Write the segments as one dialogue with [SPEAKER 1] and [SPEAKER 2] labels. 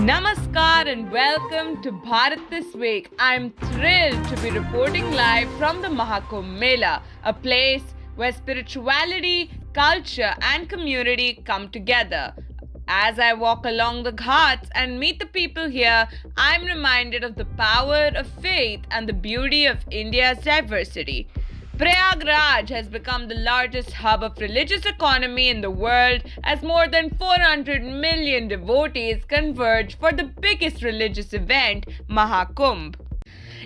[SPEAKER 1] Namaskar and welcome to Bharat This Week. I'm thrilled to be reporting live from the Mahakumbh Mela, a place where spirituality, culture and community come together. As I walk along the ghats and meet the people here, I'm reminded of the power of faith and the beauty of India's diversity. Prayagraj has become the largest hub of religious economy in the world as more than 400 million devotees converge for the biggest religious event, Mahakumbh.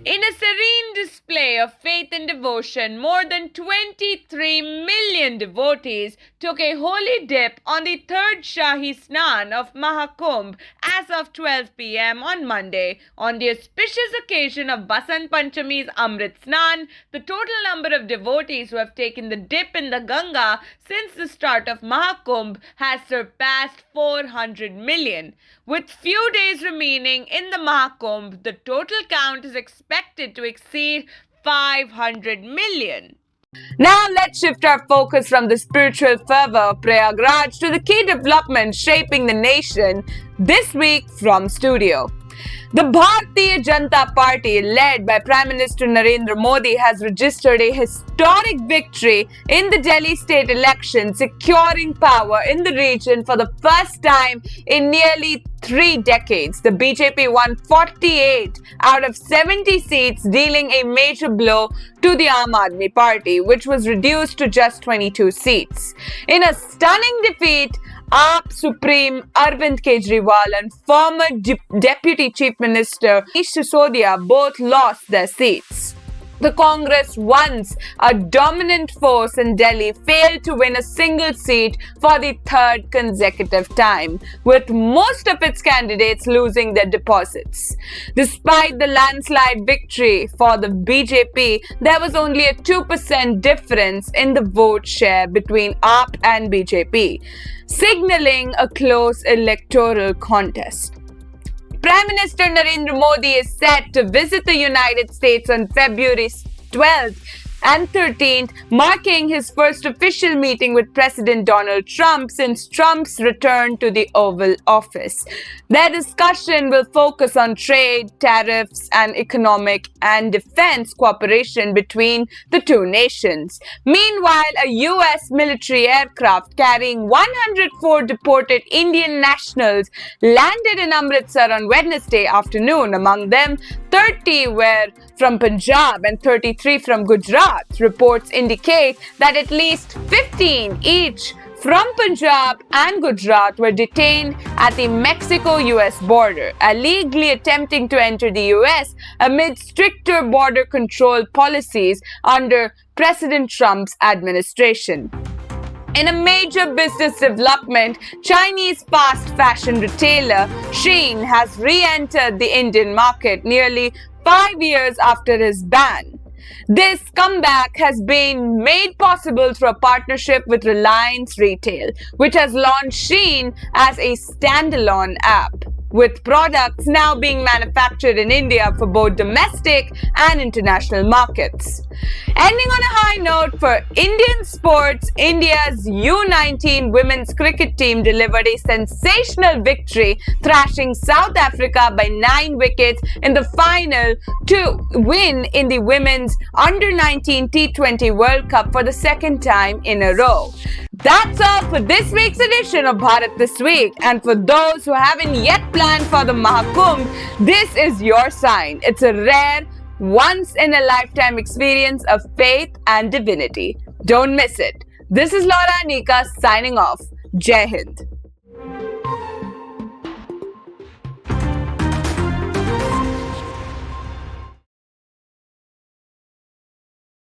[SPEAKER 1] In a serene display of faith and devotion, more than 23 million devotees took a holy dip on the third Shahi Snan of Mahakumbh as of 12 p.m. on Monday. On the auspicious occasion of Basant Panchami's Amrit Snan, the total number of devotees who have taken the dip in the Ganga since the start of Mahakumbh has surpassed 400 million. With few days remaining in the Mahakumbh, the total count is expected to exceed 500 million. Now let's shift our focus from the spiritual fervor of Prayagraj to the key developments shaping the nation this week from studio. The Bharatiya Janata Party, led by Prime Minister Narendra Modi, has registered a historic victory in the Delhi state election, securing power in the region for the first time in nearly 3 decades. The BJP won 48 out of 70 seats, dealing a major blow to the Aam Aadmi Party, which was reduced to just 22 seats. In a stunning defeat, AAP Supreme Arvind Kejriwal and former Deputy Chief Minister Manish Sisodia both lost their seats. The Congress, once a dominant force in Delhi, failed to win a single seat for the third consecutive time, with most of its candidates losing their deposits. Despite the landslide victory for the BJP, there was only a 2% difference in the vote share between AAP and BJP, signaling a close electoral contest. Prime Minister Narendra Modi is set to visit the United States on February 12th and 13th, marking his first official meeting with President Donald Trump since Trump's return to the Oval Office. Their discussion will focus on trade, tariffs, and economic and defense cooperation between the two nations. Meanwhile, a U.S. military aircraft carrying 104 deported Indian nationals landed in Amritsar on Wednesday afternoon. Among them, 30 were from Punjab and 33 from Gujarat. Reports indicate that at least 15 each from Punjab and Gujarat were detained at the Mexico-US border, illegally attempting to enter the US amid stricter border control policies under President Trump's administration. In a major business development, Chinese fast fashion retailer Shein has re-entered the Indian market nearly 5 years after his ban. This comeback has been made possible through a partnership with Reliance Retail, which has launched Shein as a standalone app, with products now being manufactured in India for both domestic and international markets. Ending on a high note for Indian sports, India's U19 women's cricket team delivered a sensational victory, thrashing South Africa by 9 wickets in the final to win in the women's Under-19 T20 World Cup for the second time in a row. That's all for this week's edition of Bharat This Week. And for those who haven't yet planned for the Mahakumbh, this is your sign. It's a rare, once-in-a-lifetime experience of faith and divinity. Don't miss it. This is Laura Anika signing off. Jai Hind.